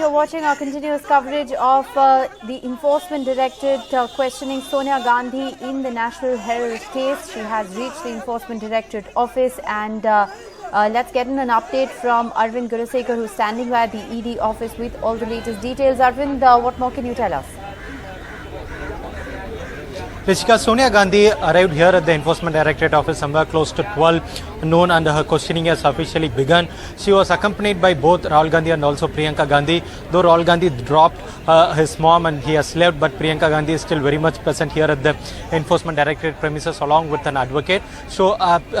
You're watching our continuous coverage of the Enforcement Directorate questioning Sonia Gandhi in the National Herald case. She has reached the Enforcement Directorate office, and let's get in an update from Arvind Gurasekar, who's standing by the ED office with all the latest details. Arvind, what more can you tell us? Rishika, Sonia Gandhi arrived here at the Enforcement Directorate office somewhere close to 12 noon, and her questioning has officially begun. She was accompanied by both Rahul Gandhi and also Priyanka Gandhi. Though Rahul Gandhi dropped his mom and he has left, but Priyanka Gandhi is still very much present here at the Enforcement Directorate premises along with an advocate. So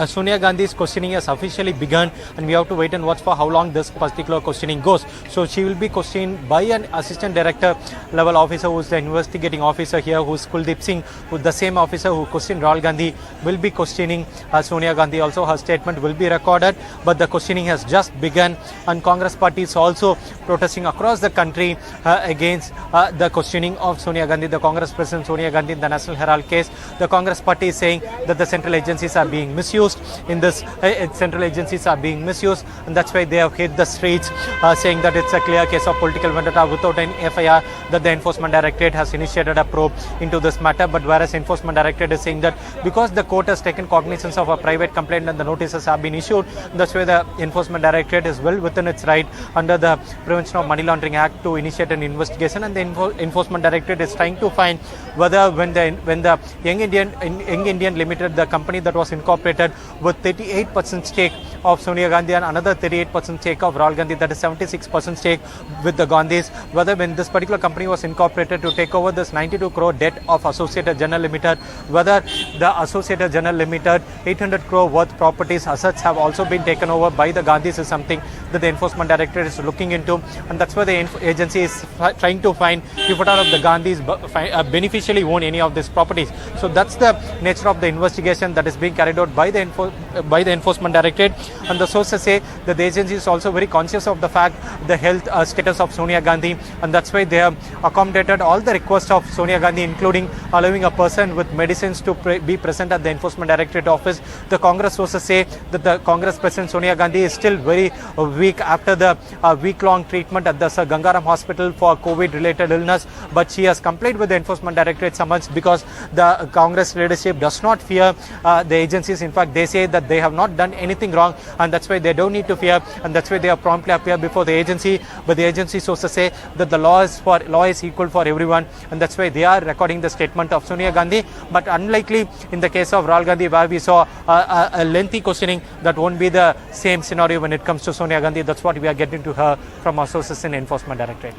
Sonia Gandhi's questioning has officially begun, and we have to wait and watch for how long this particular questioning goes. So she will be questioned by an assistant director level officer who is the investigating officer here, who is Kuldeep Singh, who the same officer who questioned Rahul Gandhi will be questioning Sonia Gandhi. Also, her statement will be recorded, but the questioning has just begun, and Congress party is also protesting across the country against the questioning of Sonia Gandhi. The Congress President Sonia Gandhi in the National Herald case, the Congress party is saying that the central agencies are being misused in this. Central agencies are being misused, and that's why they have hit the streets, saying that it's a clear case of political vendetta without an FIR, that the Enforcement Directorate has initiated a probe into this matter. But whereas Enforcement Directorate is saying that because the court has taken cognizance of a private complaint and the notices have been issued, that's why the Enforcement Directorate is well within its right under the Prevention of Money Laundering Act to initiate an investigation, and the Enforcement Directorate is trying to find whether when the Young Indian Limited, the company that was incorporated with 38% stake of Sonia Gandhi and another 38% stake of Rahul Gandhi, that is 76% stake with the Gandhis, whether when this particular company was incorporated to take over this 92 crore debt of Associated General Limited, whether the Associated General Limited 800 crore worth properties assets have also been taken over by the Gandhis is something that the Enforcement Directorate is looking into, and that's why the agency is trying to find if at all of the Gandhis beneficially own any of these properties. So that's the nature of the investigation that is being carried out by the Enforcement Directorate, and the sources say that the agency is also very conscious of the fact the health status of Sonia Gandhi, and that's why they have accommodated all the requests of Sonia Gandhi, including allowing a person with medicines to be present at the Enforcement Directorate office. The Congress sources say that the Congress President Sonia Gandhi is still very weak after the week-long treatment at the Sir Gangaram Hospital for COVID-related illness, but she has complied with the Enforcement Directorate summons because the Congress leadership does not fear the agencies. In fact, they say that they have not done anything wrong, and that's why they don't need to fear, and that's why they have promptly appear before the agency. But the agency sources say that the law is equal for everyone, and that's why they are recording the statement of Sonia Gandhi. But unlikely in the case of Rahul Gandhi, where we saw a lengthy questioning, that won't be the same scenario when it comes to Sonia Gandhi. That's what we are getting to her from our sources in Enforcement Directorate.